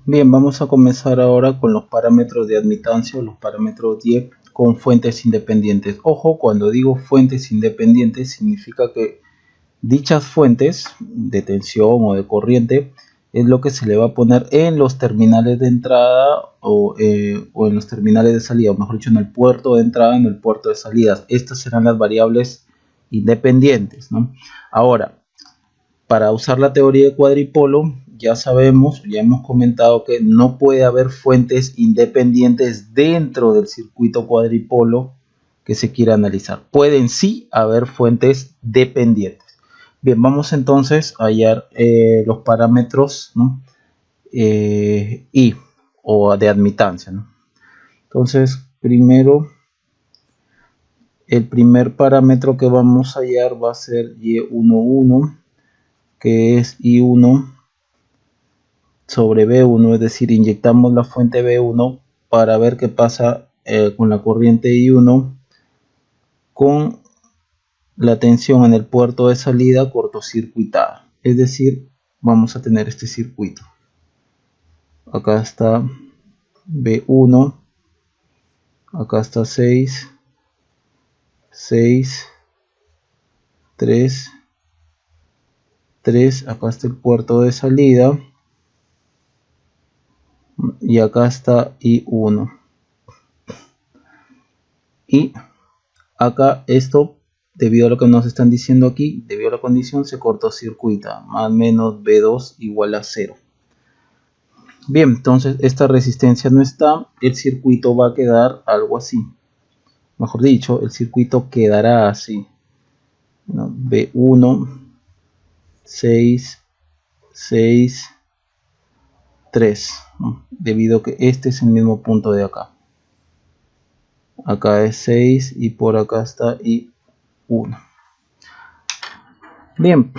Bien, vamos a comenzar ahora con los parámetros de admitancia o los parámetros DIEP con fuentes independientes. Ojo, cuando digo fuentes independientes significa que dichas fuentes de tensión o de corriente es lo que se le va a poner en los terminales de entrada o en los terminales de salida, o mejor dicho, en el puerto de entrada, en el puerto de salida. Estas serán las variables independientes, ¿no? Ahora, para usar la teoría de cuadripolo, ya sabemos, ya hemos comentado que no puede haber fuentes independientes dentro del circuito cuadripolo que se quiera analizar. Pueden sí haber fuentes dependientes. Bien, vamos entonces a hallar los parámetros, ¿no? I o de admitancia, ¿no? Entonces, primero, el primer parámetro que vamos a hallar va a ser Y11, que es I1 sobre B1, es decir, inyectamos la fuente B1 para ver qué pasa con la corriente I1 con la tensión en el puerto de salida cortocircuitada. Es decir, vamos a tener este circuito. Acá está B1, acá está 6, 6, 3, 3, acá está el puerto de salida y acá está I1. Y acá esto, debido a lo que nos están diciendo aquí, debido a la condición, se cortocircuita, más o menos B2 igual a 0. Bien, entonces esta resistencia no está, el circuito va a quedar algo así. Mejor dicho, el circuito quedará así, ¿no? B1, 6, 6, 3, ¿no? Debido a que este es el mismo punto de acá. Acá es 6 y por acá está I1. Bien,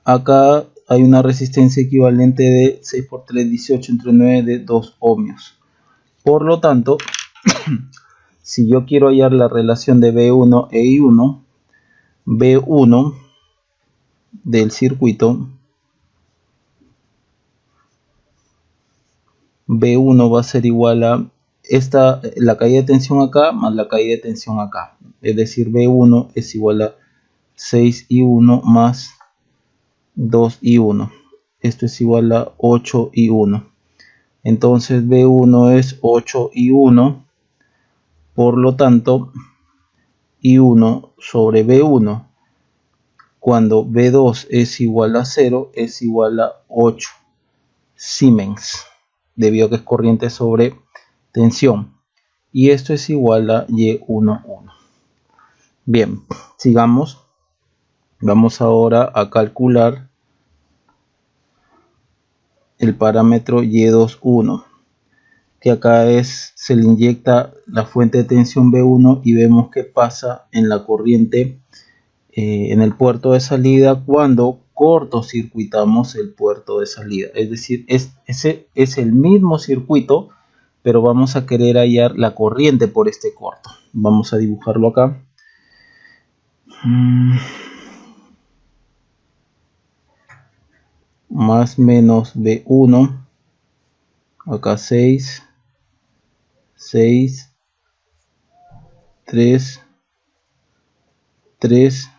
acá hay una resistencia equivalente de 6 por 3, 18 entre 9 de 2 ohmios. Por lo tanto, si yo quiero hallar la relación de B1 e I1, B1 del circuito, B1 va a ser igual a la caída de tensión acá más la caída de tensión acá. Es decir, B1 es igual a 6I1 más 2I1. Esto es igual a 8I1. Entonces B1 es 8I1. Por lo tanto, I1 sobre B1, cuando B2 es igual a 0, es igual a 8 Siemens, debido a que es corriente sobre tensión. Y esto es igual a Y11. Bien, sigamos. Vamos ahora a calcular el parámetro Y21, que acá se le inyecta la fuente de tensión B1 y vemos qué pasa en la corriente en el puerto de salida cuando cortocircuitamos el puerto de salida. Es decir, ese es el mismo circuito, pero vamos a querer hallar la corriente por este corto. Vamos a dibujarlo acá. Más menos B1, acá 6, 6, 3, 3,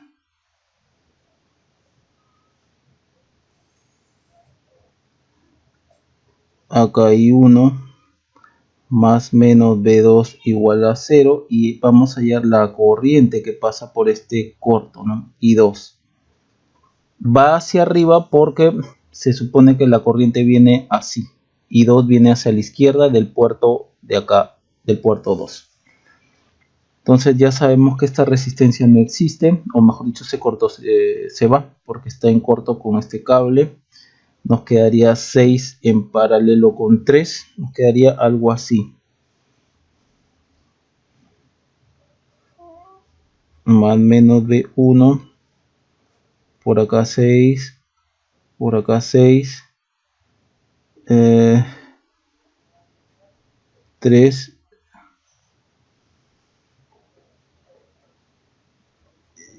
acá hay 1, más menos B2 igual a 0 y vamos a hallar la corriente que pasa por este corto, ¿no? I2 va hacia arriba porque se supone que la corriente viene así, I2 viene hacia la izquierda del puerto de acá, del puerto 2. Entonces ya sabemos que esta resistencia no existe, o mejor dicho se va porque está en corto con este cable. Nos quedaría 6 en paralelo con 3, nos quedaría algo así. Más menos B1, por acá 6, por acá 6, 3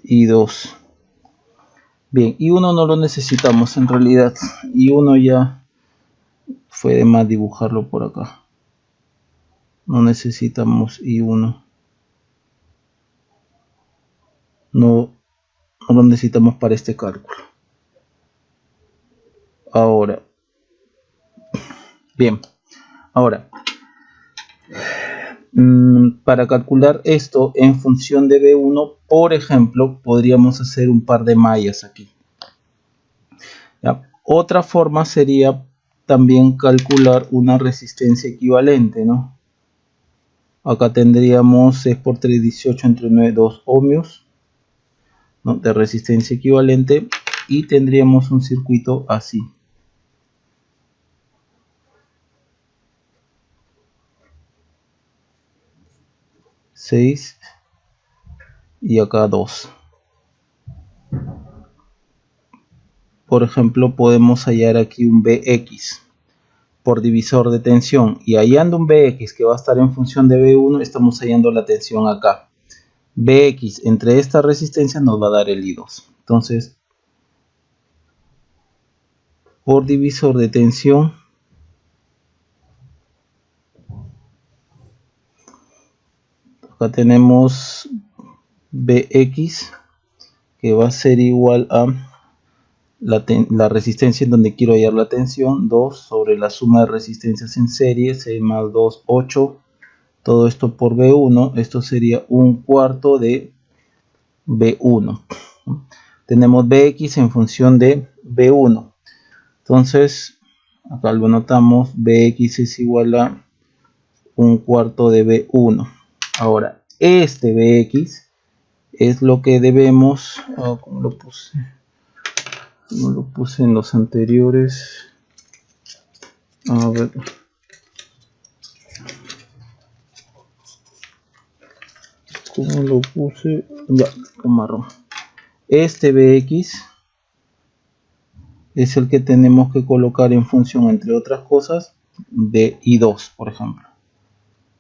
y 2. Bien, I1 no lo necesitamos en realidad. I1 ya fue de más dibujarlo por acá. No necesitamos I1. No lo necesitamos para este cálculo. Ahora, bien, ahora, para calcular esto en función de B1, por ejemplo, podríamos hacer un par de mallas aquí. ¿Ya? Otra forma sería también calcular una resistencia equivalente, ¿no? Acá tendríamos 6 por 3, 18 entre 9, 2 ohmios, ¿no? De resistencia equivalente, y tendríamos un circuito así. 6 y acá 2. Por ejemplo, podemos hallar aquí un Bx por divisor de tensión, y hallando un Bx que va a estar en función de B1, estamos hallando la tensión acá. Bx entre esta resistencia nos va a dar el I2. Entonces, por divisor de tensión, acá tenemos Bx que va a ser igual a la resistencia en donde quiero hallar la tensión, 2 sobre la suma de resistencias en serie, 6 más 2, 8, todo esto por B1, esto sería un cuarto de B1. Tenemos Bx en función de B1, entonces acá lo anotamos, Bx es igual a un cuarto de B1. Ahora, este Bx es lo que debemos, ¿cómo lo puse? No lo puse en los anteriores. A ver. ¿Cómo lo puse? Ya, con marrón. Este Bx es el que tenemos que colocar en función, entre otras cosas, de I2, por ejemplo.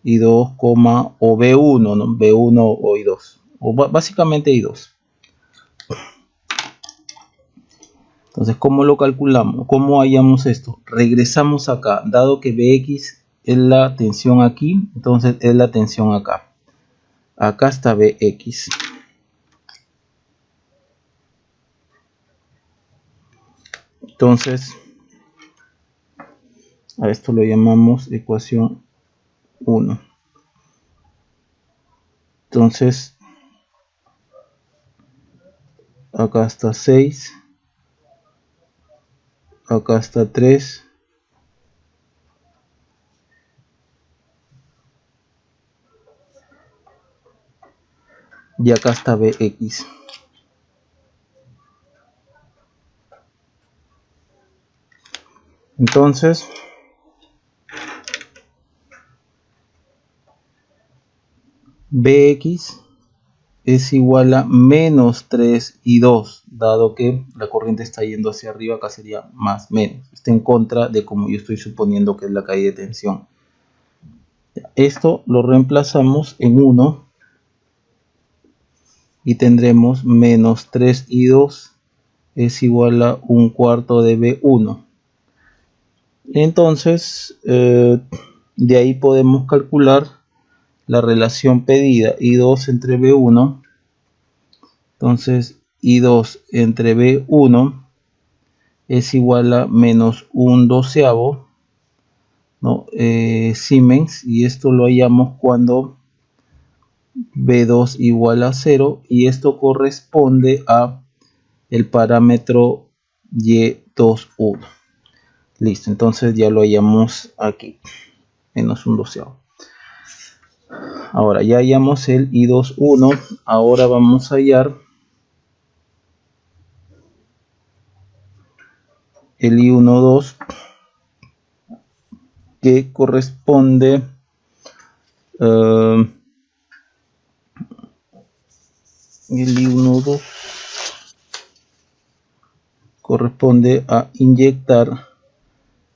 I2, o B1, ¿no? B1 o I2. O básicamente I2. Entonces, ¿cómo lo calculamos? ¿Cómo hallamos esto? Regresamos acá, dado que Bx es la tensión aquí, entonces es la tensión acá. Acá está Bx. Entonces, a esto lo llamamos ecuación 1. Entonces, acá está 6. Acá está 3. Y acá está Bx. Entonces, Bx es igual a menos 3 y 2, dado que la corriente está yendo hacia arriba, acá sería más menos. Está en contra de como yo estoy suponiendo que es la caída de tensión. Esto lo reemplazamos en 1 y tendremos menos 3 y 2 es igual a un cuarto de B1. Entonces, de ahí podemos calcular la relación pedida, I2 entre B1. Entonces, I2 entre B1 es igual a menos un doceavo, ¿no? Siemens, y esto lo hallamos cuando B2 igual a 0, y esto corresponde a el parámetro Y21. Listo, entonces ya lo hallamos aquí, menos un doceavo. Ahora ya hallamos el I21, ahora vamos a hallar el I12, que corresponde el I12 corresponde a inyectar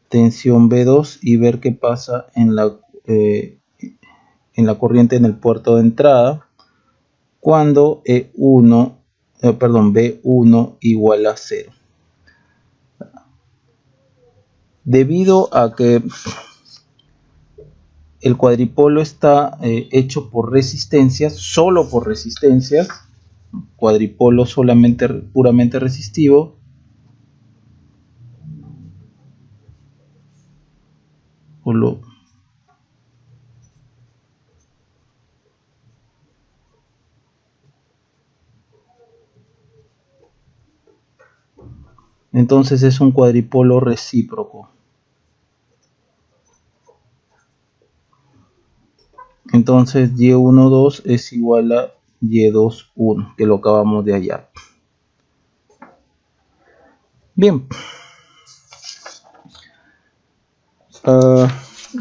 tensión B2 y ver qué pasa en la corriente en el puerto de entrada cuando E1 B1 igual a 0. Debido a que el cuadripolo está hecho por resistencias, solo por resistencias, cuadripolo solamente puramente resistivo, entonces es un cuadripolo recíproco. Entonces Y12 es igual a Y21, que lo acabamos de hallar. Bien.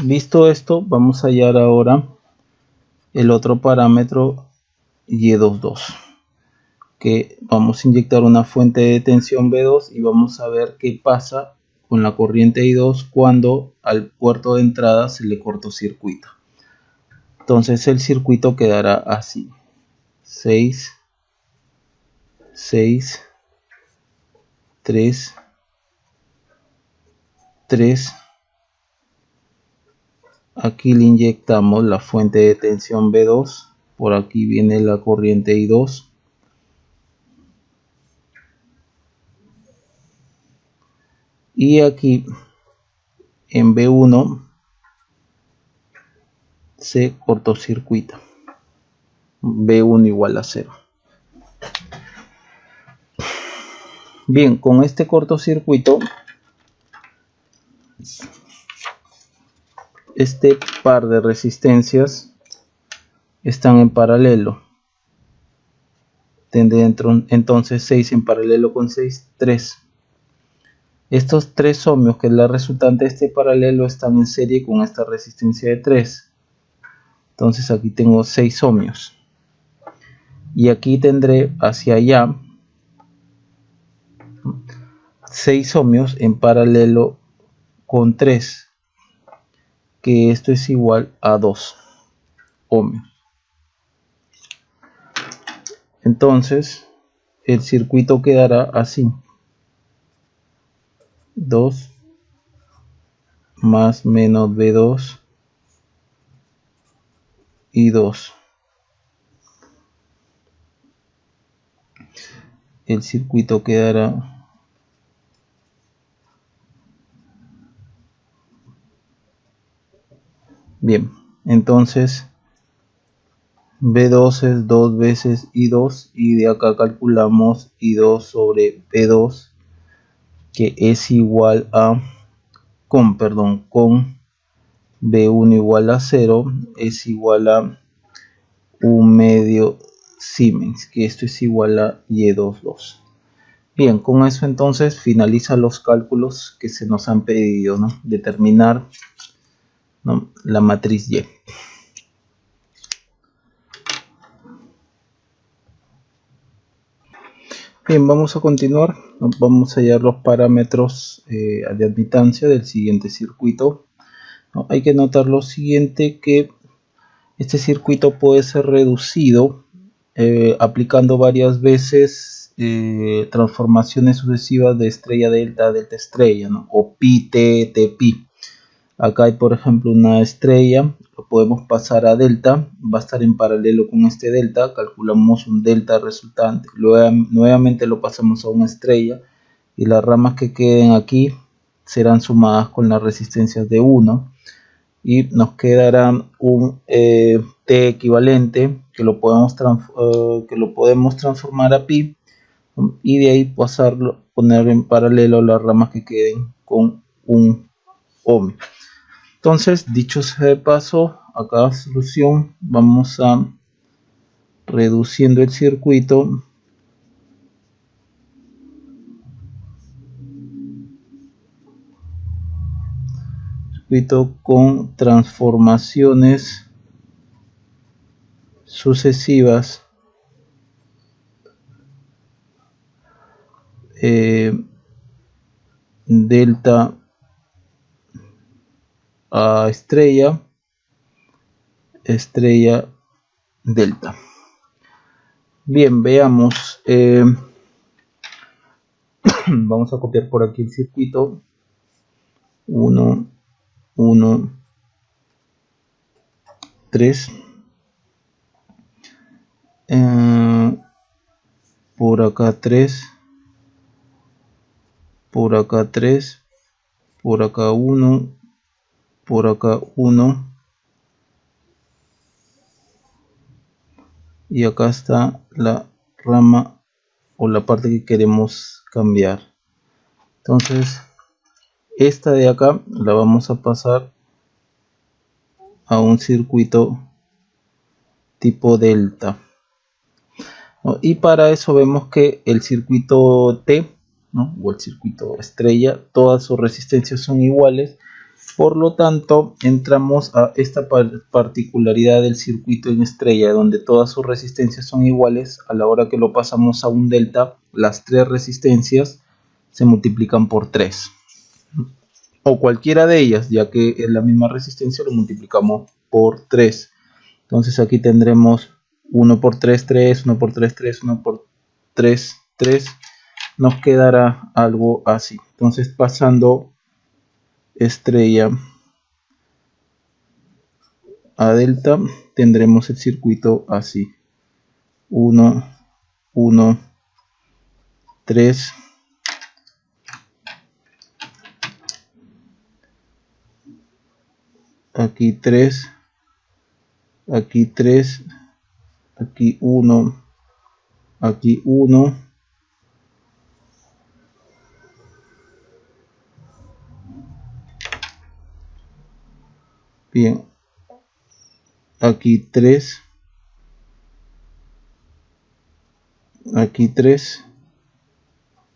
Visto esto, vamos a hallar ahora el otro parámetro Y22, que vamos a inyectar una fuente de tensión B2 y vamos a ver qué pasa con la corriente I2 cuando al puerto de entrada se le cortocircuita. Entonces el circuito quedará así: 6, 6, 3, 3. Aquí le inyectamos la fuente de tensión B2, por aquí viene la corriente I2, y aquí en B1 se cortocircuita, B1 igual a 0. Bien, con este cortocircuito, este par de resistencias están en paralelo. Tendré entonces 6 en paralelo con 6, 3. Estos 3 ohmios, que es la resultante de este paralelo, están en serie con esta resistencia de 3. Entonces aquí tengo 6 ohmios. Y aquí tendré hacia allá 6 ohmios en paralelo con 3, que esto es igual a 2 ohmios. Entonces el circuito quedará así: 2 más menos B2 y 2. El circuito quedará bien. Entonces B2 es 2 veces I2, y de acá calculamos I2 sobre B2, que es igual a con B1 igual a 0, es igual a 1/2 Siemens, que esto es igual a Y22. Bien, con eso entonces finaliza los cálculos que se nos han pedido, ¿no? Determinar, ¿no?, la matriz Y. Bien, vamos a continuar. Vamos a hallar los parámetros de admitancia del siguiente circuito, ¿no? Hay que notar lo siguiente, que este circuito puede ser reducido aplicando varias veces transformaciones sucesivas de estrella delta a delta estrella, ¿no?, o pi, t, t, pi. Acá hay, por ejemplo, una estrella, lo podemos pasar a delta, va a estar en paralelo con este delta, calculamos un delta resultante, luego nuevamente lo pasamos a una estrella, y las ramas que queden aquí serán sumadas con las resistencias de 1, y nos quedará un t equivalente que lo podemos transformar a pi, y de ahí poner en paralelo las ramas que queden con un ohm. Entonces, dicho sea de paso, a cada solución vamos a reduciendo el circuito con transformaciones sucesivas delta a estrella delta. Bien, veamos. Vamos a copiar por aquí el circuito. 1, 1, 3. Por acá 3. Por acá 3. Por acá 1. Por acá 1. Y acá está la rama o la parte que queremos cambiar. Entonces esta de acá la vamos a pasar a un circuito tipo delta, ¿no? Y para eso vemos que el circuito T, ¿no? O el circuito estrella, todas sus resistencias son iguales. Por lo tanto, entramos a esta particularidad del circuito en estrella, donde todas sus resistencias son iguales. A la hora que lo pasamos a un delta, las tres resistencias se multiplican por 3. O cualquiera de ellas, ya que es la misma resistencia, lo multiplicamos por 3. Entonces aquí tendremos 1 por 3, 3, 1 por 3, 3, 1 por 3, 3. Nos quedará algo así. Entonces pasando estrella a delta, tendremos el circuito así. 1, 1, 3. Aquí 3. Aquí 3. Aquí 1. Aquí 1. Bien. Aquí 3. Aquí 3.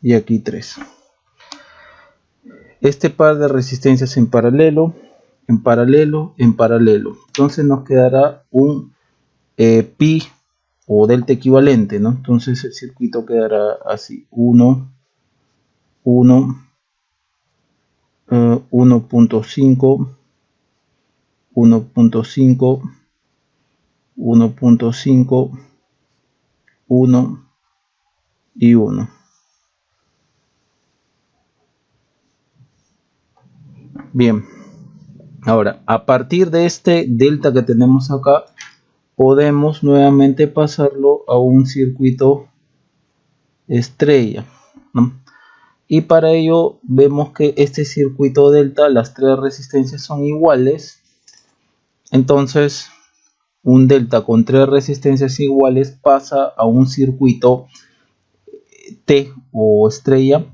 Y aquí 3. Este par de resistencias en paralelo, en paralelo, en paralelo. Entonces nos quedará un pi o delta equivalente, ¿no? Entonces el circuito quedará así: 1, 1, 1.5, 1.5, 1.5, 1 y 1. Bien, ahora a partir de este delta que tenemos acá, podemos nuevamente pasarlo a un circuito estrella, ¿no? Y para ello vemos que este circuito delta, las tres resistencias son iguales. Entonces un delta con tres resistencias iguales pasa a un circuito T o estrella,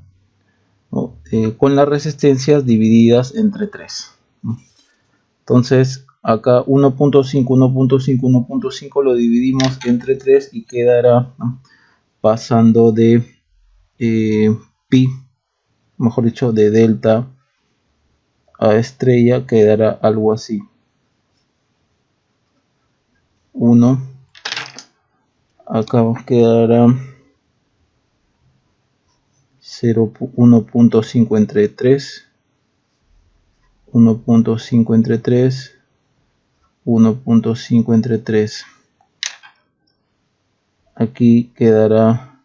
¿no? Con las resistencias divididas entre 3, ¿no? Entonces acá 1.5, 1.5, 1.5 lo dividimos entre 3 y quedará, ¿no?, pasando de pi, mejor dicho, de delta a estrella, quedará algo así: 1, acá quedará 1.5 entre 3, 1.5 entre 3, 1.5 entre 3. Aquí quedará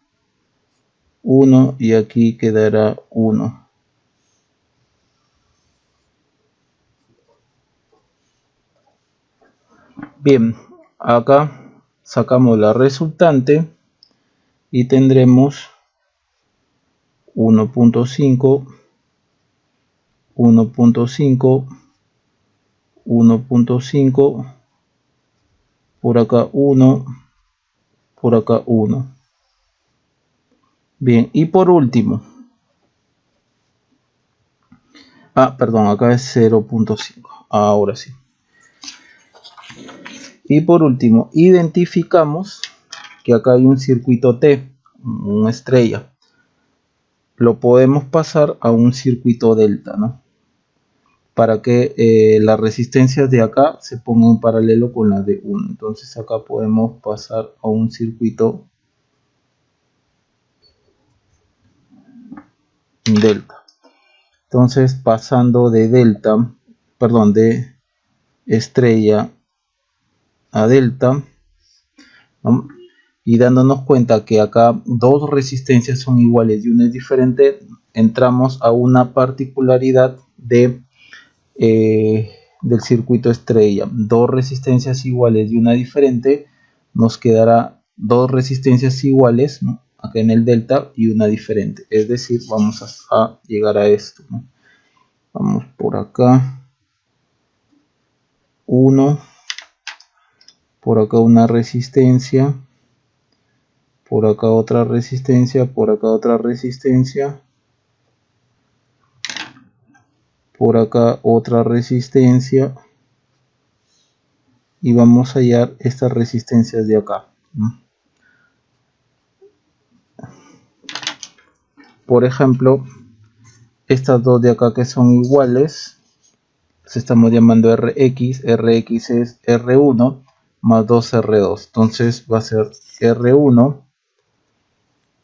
1 y aquí quedará 1. Bien, acá sacamos la resultante y tendremos 1.5, 1.5, 1.5, por acá 1, por acá 1. Bien, y por último, perdón, acá es 0.5, ahora sí. Y por último, identificamos que acá hay un circuito T, una estrella. Lo podemos pasar a un circuito delta, ¿no?, para que las resistencias de acá se pongan en paralelo con las de 1. Entonces acá podemos pasar a un circuito delta. Entonces, pasando de delta, perdón, de estrella a delta, ¿no?, y dándonos cuenta que acá dos resistencias son iguales y una es diferente, entramos a una particularidad del circuito estrella. Dos resistencias iguales y una diferente, nos quedará dos resistencias iguales, ¿no?, acá en el delta, y una diferente. Es decir, vamos a llegar a esto, ¿no? Vamos por acá, 1, por acá una resistencia, por acá otra resistencia, por acá otra resistencia, por acá otra resistencia, y vamos a hallar estas resistencias de acá, ¿no? Por ejemplo, estas dos de acá que son iguales, las estamos llamando Rx. Rx es R1 más 2R2. Entonces va a ser R1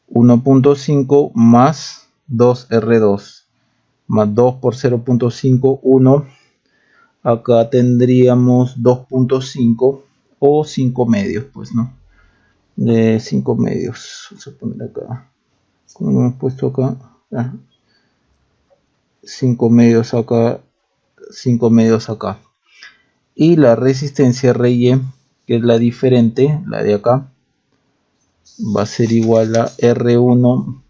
1.5 más 2R2 más 2 por 0.5, 1. Acá tendríamos 2.5 o 5 medios, pues, ¿no? De 5 medios. Vamos a poner acá, como lo hemos puesto acá, 5 medios acá, 5 medios acá. Y la resistencia RY, que es la diferente, la de acá, va a ser igual a R1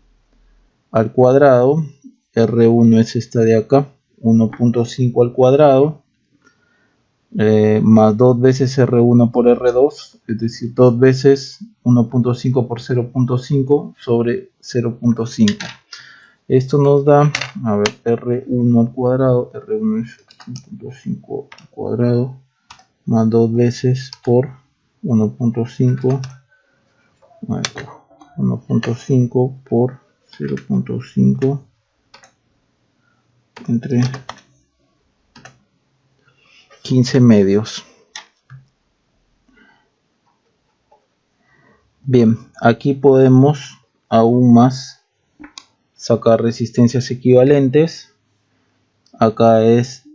al cuadrado. R1 es esta de acá, 1.5 al cuadrado, más 2 veces R1 por R2, es decir, 2 veces 1.5 por 0.5 sobre 0.5. Esto nos da, a ver, R1 al cuadrado, R1 es 1.5 al cuadrado, más 2 veces por 1.5, 1.5 por 0.5 entre 15 medios. Bien, aquí podemos aún más sacar resistencias equivalentes. Acá es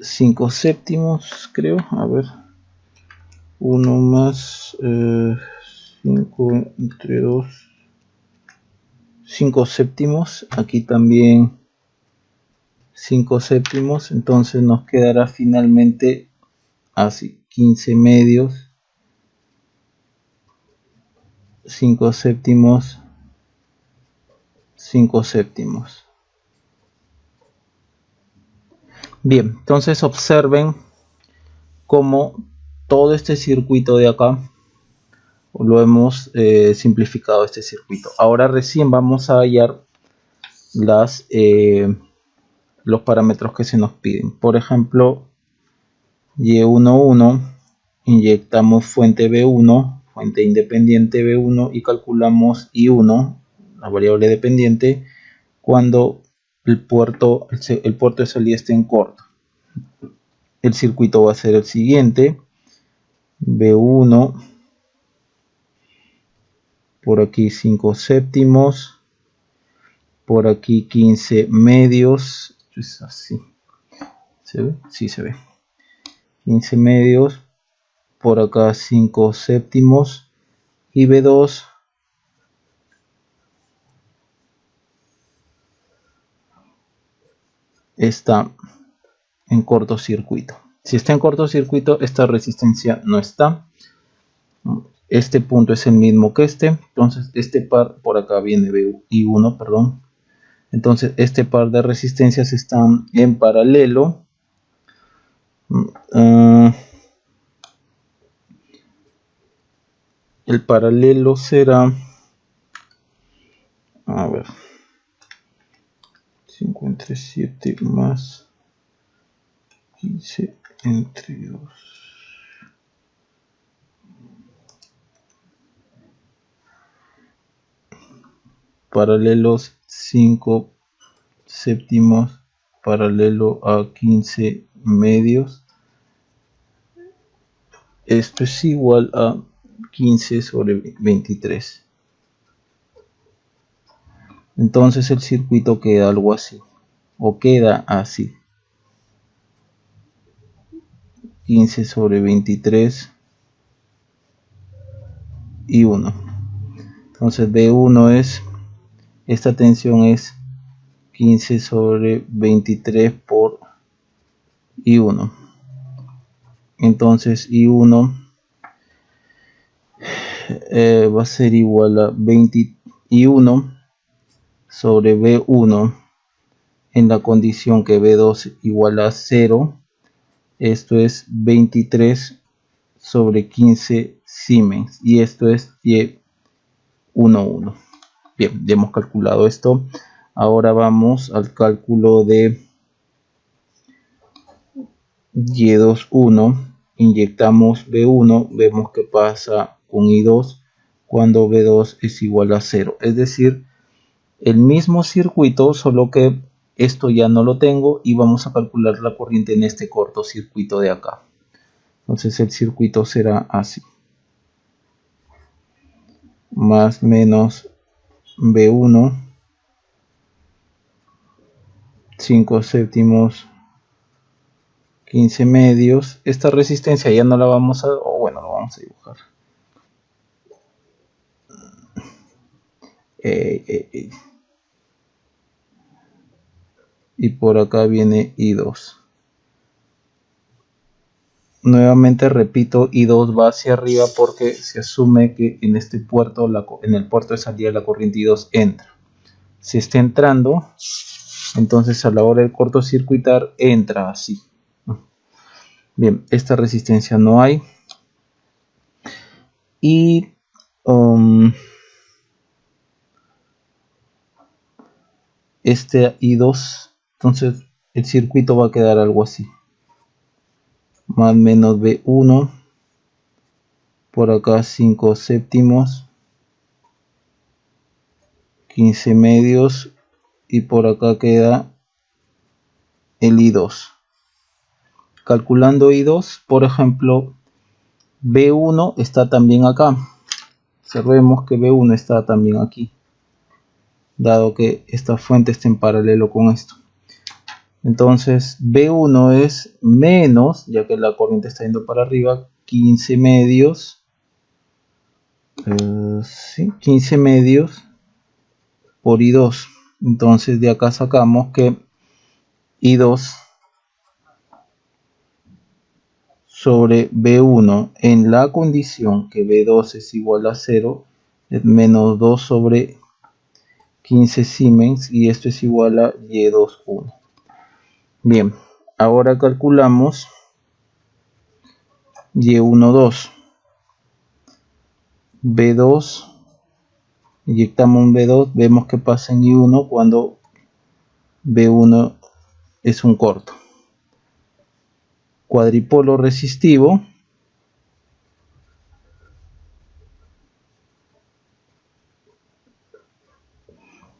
5 séptimos, creo. A ver, 1 más 5 entre 2, 5 séptimos. Aquí también 5 séptimos. Entonces nos quedará finalmente así: 15 medios, 5 séptimos, 5 séptimos. Bien, entonces observen cómo todo este circuito de acá lo hemos simplificado, este circuito. Ahora recién vamos a hallar los parámetros que se nos piden. Por ejemplo, Y11, inyectamos fuente B1, fuente independiente B1, y calculamos I1, la variable dependiente, cuando el puerto de salida esté en corto. El circuito va a ser el siguiente: B1, por aquí 5 séptimos, por aquí 15 medios, es así, ¿se ve? Sí se ve, 15 medios, por acá 5 séptimos, y B2 está en cortocircuito. Si está en cortocircuito, esta resistencia no está. Este punto es el mismo que este, entonces este par, por acá viene I1, perdón. Entonces este par de resistencias están en paralelo. El paralelo será, a ver, 5 entre 7 más 15 entre 2. Paralelos 5 séptimos paralelo a 15 medios. Esto es igual a 15 sobre 23. Entonces el circuito queda algo así, o queda así: 15 sobre 23 I1. Entonces B1 es, esta tensión es 15 sobre 23 por I1. Entonces I1 va a ser igual a 20 I1 sobre B1 en la condición que B2 igual a 0. Esto es 23 sobre 15 Siemens y esto es Y11. Bien, ya hemos calculado esto. Ahora vamos al cálculo de Y21. Inyectamos B1, vemos qué pasa con I2 cuando B2 es igual a 0. Es decir, el mismo circuito, solo que esto ya no lo tengo y vamos a calcular la corriente en este cortocircuito de acá. Entonces el circuito será así. Más menos B1, 5 séptimos, 15 medios. Esta resistencia ya no la vamos a, o bueno, lo vamos a dibujar. Y por acá viene I2. Nuevamente repito, I2 va hacia arriba porque se asume que en este puerto, en el puerto de salida, la corriente I2 entra. Si está entrando, entonces a la hora de cortocircuitar entra así. Bien, esta resistencia no hay. Y este I2, entonces el circuito va a quedar algo así. Más menos B1. Por acá 5 séptimos. 15 medios. Y por acá queda el I2. Calculando I2, por ejemplo, B1 está también acá. Observemos que B1 está también aquí, dado que esta fuente está en paralelo con esto. Entonces B1 es menos, ya que la corriente está yendo para arriba, 15 medios. 15 medios por I2. Entonces de acá sacamos que I2 sobre B1 en la condición que B2 es igual a 0 es menos 2 sobre 15 Siemens y esto es igual a Y21. Bien, ahora calculamos Y12. B2, inyectamos un B2, vemos que pasa en I1 cuando B1 es un corto. Cuadripolo resistivo.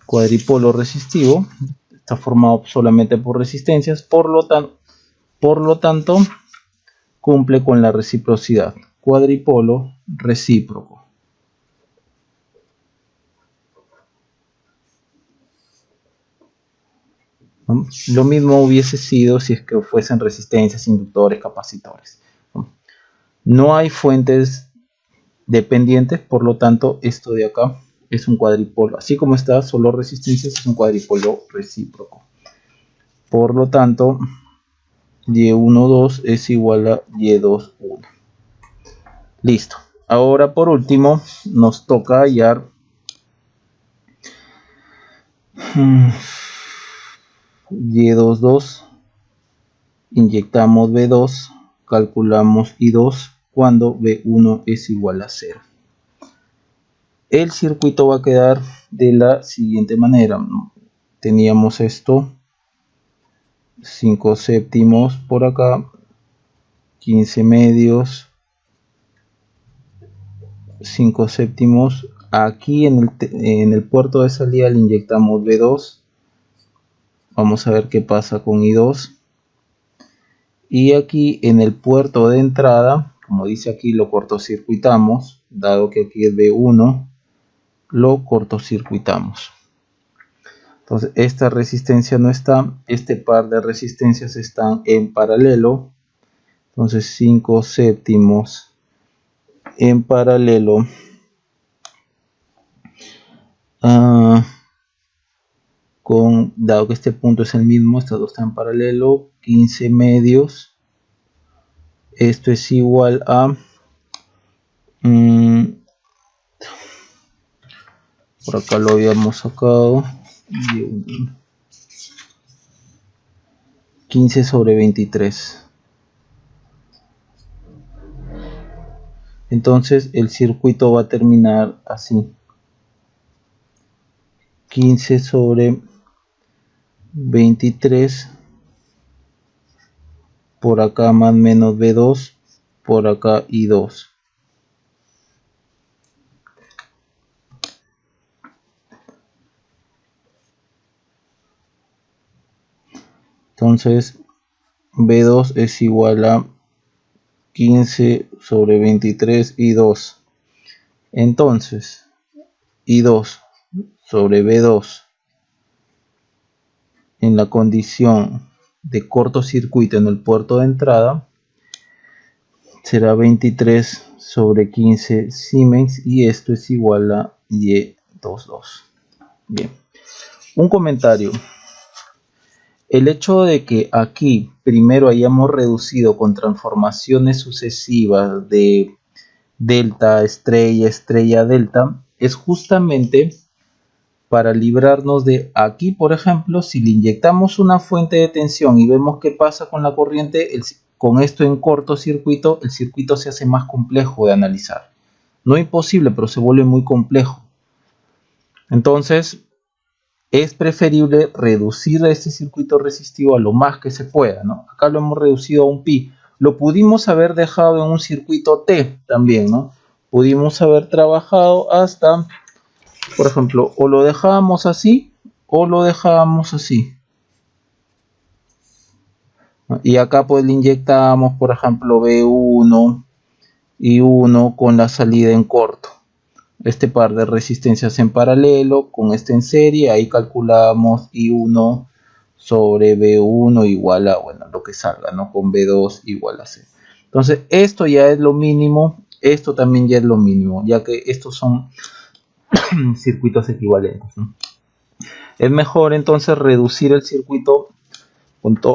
Cuadripolo resistivo está formado solamente por resistencias, por lo tanto cumple con la reciprocidad. Cuadripolo recíproco. Lo mismo hubiese sido si es que fuesen resistencias, inductores, capacitores. No hay fuentes dependientes, por lo tanto esto de acá es un cuadripolo. Así como está solo resistencias, es un cuadripolo recíproco. Por lo tanto, Y12 es igual a Y21. Listo. Ahora por último nos toca hallar Y22. Inyectamos B2, calculamos I2 cuando B1 es igual a 0. El circuito va a quedar de la siguiente manera. Teníamos esto, 5 séptimos por acá, 15 medios, 5 séptimos. Aquí en el puerto de salida le inyectamos B2. Vamos a ver qué pasa con I2. Y aquí en el puerto de entrada, como dice aquí, lo cortocircuitamos, dado que aquí es B1, lo cortocircuitamos. Entonces esta resistencia no está, este par de resistencias están en paralelo. Entonces 5 séptimos en paralelo dado que este punto es el mismo, estos dos están en paralelo, 15 medios. Esto es igual a por acá lo habíamos sacado 15 sobre 23. Entonces el circuito va a terminar así: 15 sobre 23, por acá más menos B2, por acá I2. Entonces B2 es igual a 15 sobre 23 I2. Entonces I2 sobre B2 en la condición de cortocircuito en el puerto de entrada será 23 sobre 15 Siemens, y esto es igual a Y22. Bien, un comentario: el hecho de que aquí primero hayamos reducido con transformaciones sucesivas de delta, estrella, estrella, delta, es justamente para librarnos de aquí. Por ejemplo, si le inyectamos una fuente de tensión y vemos qué pasa con la corriente, con esto en cortocircuito, el circuito se hace más complejo de analizar. No imposible, pero se vuelve muy complejo. Entonces es preferible reducir este circuito resistivo a lo más que se pueda, ¿no? Acá lo hemos reducido a un pi. Lo pudimos haber dejado en un circuito T también, ¿no? Pudimos haber trabajado hasta, por ejemplo, o lo dejábamos así o lo dejábamos así. Y acá pues le inyectamos, por ejemplo, B1 y 1 con la salida en corto. Este par de resistencias en paralelo con este en serie, ahí calculamos I1 sobre B1 igual a, bueno, lo que salga, ¿no? Con B2 igual a C. Entonces esto ya es lo mínimo, esto también ya es lo mínimo, ya que estos son circuitos equivalentes, ¿no? Es mejor entonces reducir el circuito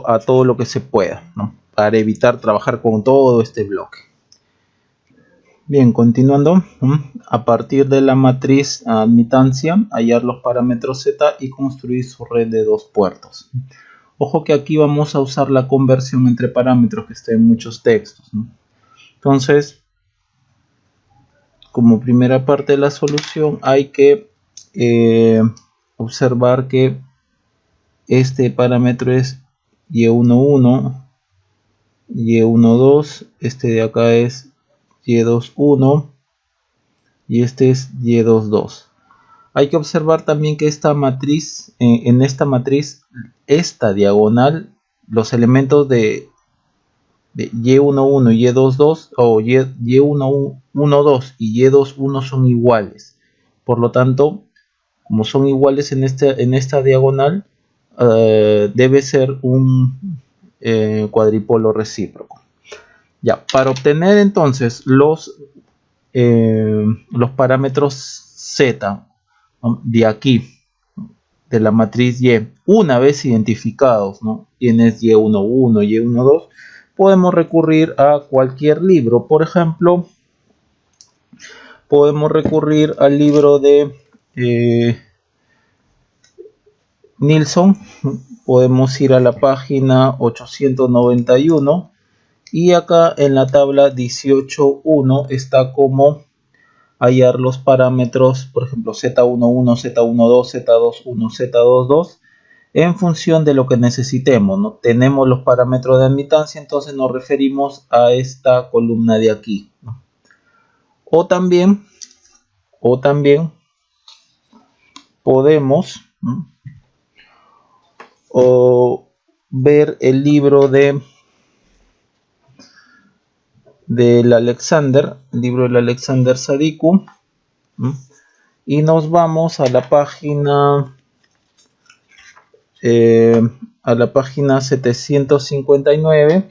a todo lo que se pueda, ¿no? Para evitar trabajar con todo este bloque. Bien, continuando, a partir de la matriz admitancia, hallar los parámetros Z y construir su red de dos puertos. Ojo que aquí vamos a usar la conversión entre parámetros que está en muchos textos, ¿no? Entonces, como primera parte de la solución, hay que observar que este parámetro es Y11, Y12, este de acá es Y21 y este es Y22. Hay que observar también que esta matriz, en esta matriz, esta diagonal, los elementos de Y11 y Y22 o Y12 y Y21 son iguales. Por lo tanto, como son iguales en esta diagonal, debe ser un cuadripolo recíproco. Ya, para obtener entonces los parámetros Z, ¿no?, de aquí, de la matriz Y, una vez identificados, ¿no?, tienes Y11, Y12, podemos recurrir a cualquier libro. Por ejemplo, podemos recurrir al libro de Nilsson. Podemos ir a la página 891 y acá en la tabla 18.1 está como hallar los parámetros, por ejemplo Z11, Z12, Z21, Z22 en función de lo que necesitemos, ¿no? Tenemos los parámetros de admitancia, entonces nos referimos a esta columna de aquí, ¿no? O también podemos, ¿no?, o ver el libro del Alexander, el libro del Alexander Sadiku, y nos vamos a la página 759,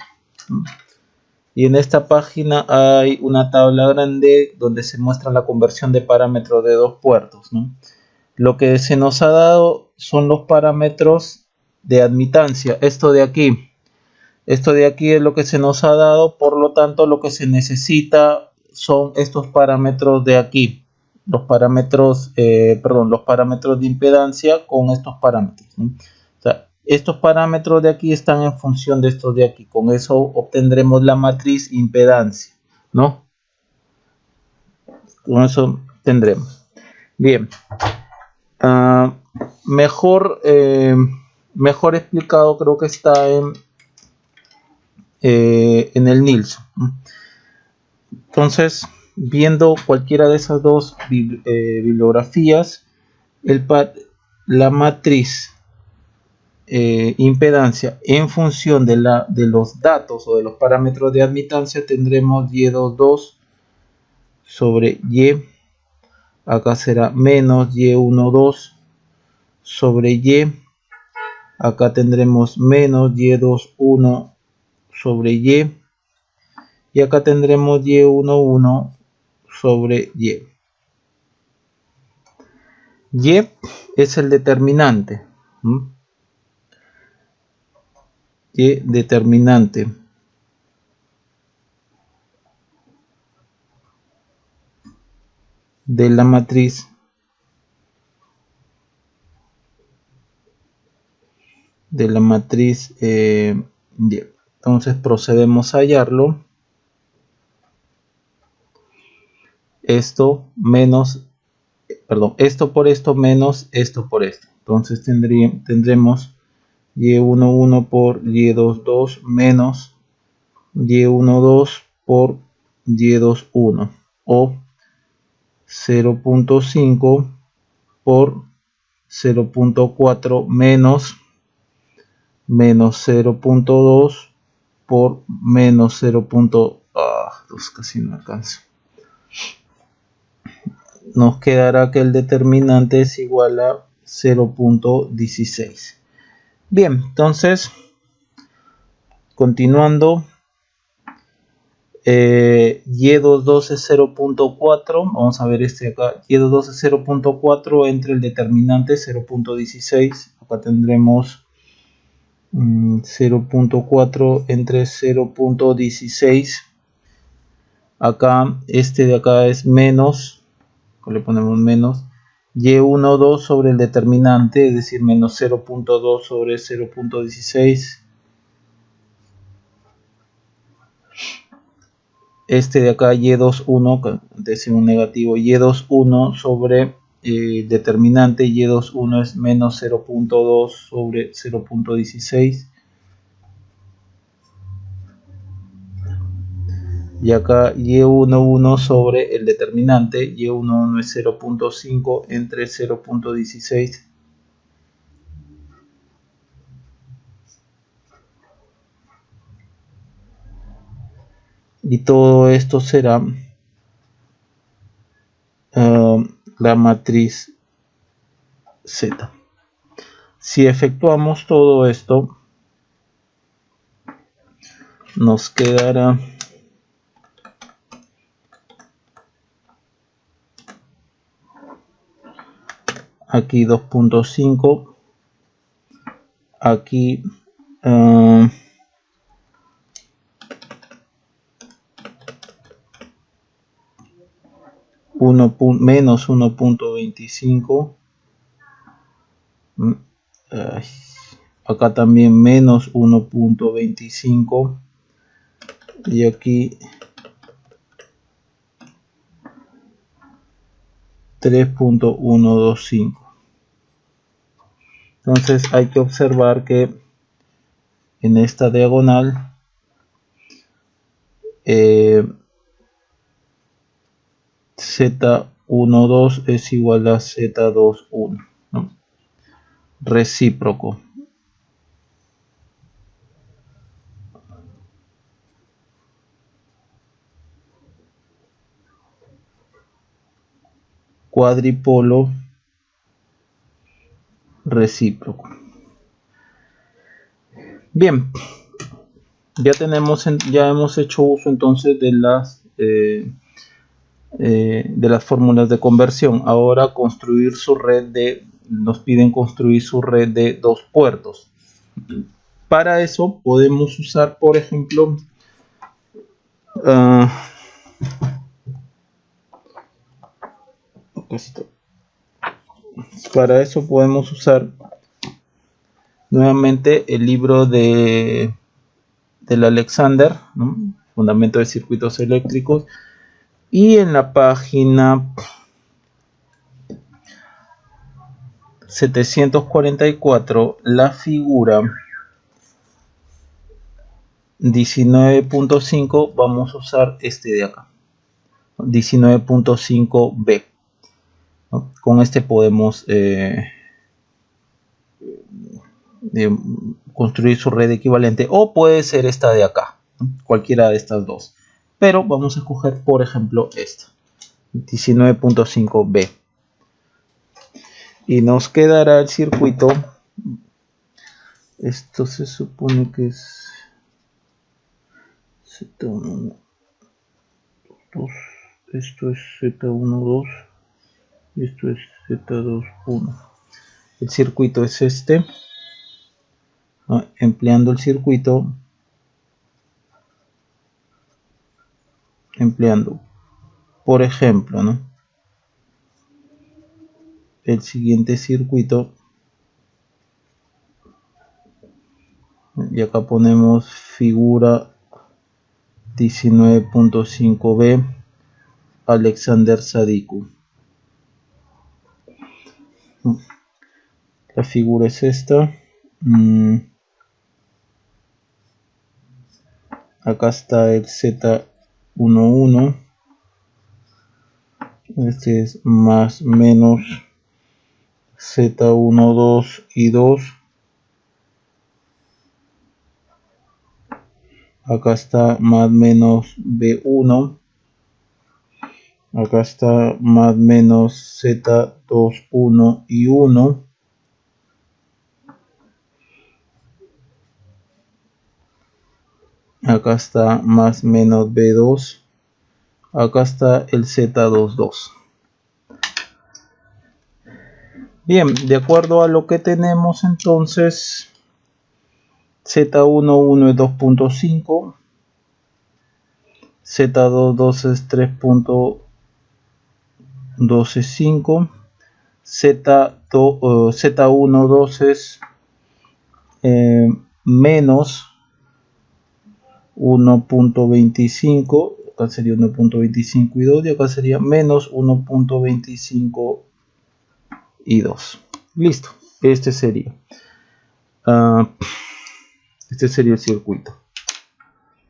y en esta página hay una tabla grande donde se muestra la conversión de parámetros de dos puertos, ¿no? Lo que se nos ha dado son los parámetros de admitancia. Esto de aquí es lo que se nos ha dado, por lo tanto lo que se necesita son estos parámetros de aquí. Los parámetros, los parámetros de impedancia con estos parámetros, ¿no? O sea, estos parámetros de aquí están en función de estos de aquí. Con eso obtendremos la matriz impedancia, ¿no? Con eso tendremos. Bien. Mejor explicado creo que está en el Nilsson. Entonces, viendo cualquiera de esas dos bibliografías, la matriz impedancia en función de los datos o de los parámetros de admitancia, tendremos Y22 sobre Y. Acá será menos Y12 sobre Y. Acá tendremos menos Y21 sobre Y. Y acá tendremos Y11 sobre Y. Y es el determinante. Y determinante de la matriz Y. Entonces procedemos a hallarlo. Esto por esto menos esto por esto. Entonces tendremos Y11 por Y22 menos Y12 por Y21, o 0.5 por 0.4 menos 0.2 por menos 0.2, casi no alcanzo. Nos quedará que el determinante es igual a 0.16. Bien, entonces continuando, Y22 es 0.4. Vamos a ver este acá. Y22 es 0.4 entre el determinante 0.16. Acá tendremos 0.4 entre 0.16. Acá este de acá es menos, le ponemos menos Y12 sobre el determinante, es decir, menos 0.2 sobre 0.16. Este de acá Y21, décimo negativo, Y21 sobre determinante, Y21 es menos 0.2 sobre 0.16. Y acá Y11 sobre el determinante, Y11 es 0.5 entre 0.16. Y todo esto será la matriz Z. Si efectuamos todo esto, nos quedará aquí 2.5, aquí menos 1.25, acá también menos 1.25 y aquí 3.125. Entonces hay que observar que en esta diagonal Z12 es igual a Z21, ¿no? Recíproco. Cuadripolo recíproco. Bien, ya hemos hecho uso entonces de de las fórmulas de conversión. Ahora construir su red nos piden construir su red de 2 puertos. Para eso podemos usar, por ejemplo, para eso podemos usar nuevamente el libro del Alexander, ¿no? Fundamento de circuitos eléctricos, y en la página 744 la figura 19.5 vamos a usar este de acá, 19.5b, ¿no? Con este podemos construir su red equivalente, o puede ser esta de acá, ¿no? Cualquiera de estas dos, pero vamos a escoger por ejemplo esta 19.5b y nos quedará el circuito. Esto se supone que es Z1, 2, esto es Z1, 2, y esto es Z2, 1. El circuito es este. Empleando el circuito, por ejemplo, ¿no? El siguiente circuito, y acá ponemos figura 19.5b Alexander Sadiku. La figura es esta. Acá está el Z11, este es más menos Z12 y 2. Acá está más menos B1. Acá está más menos Z21 y 1. Acá está más menos B2. Acá está el Z22. Bien, de acuerdo a lo que tenemos entonces, Z11 es 2.5, Z22 es 3.12, 5, Z12 es menos 1.25, acá sería 1.25 y 2, y acá sería menos 1.25 y 2. Listo, este sería el circuito.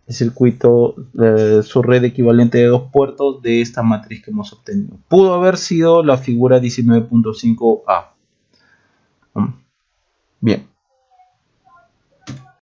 El circuito, su red equivalente de 2 puertos de esta matriz que hemos obtenido. Pudo haber sido la figura 19.5a. Bien.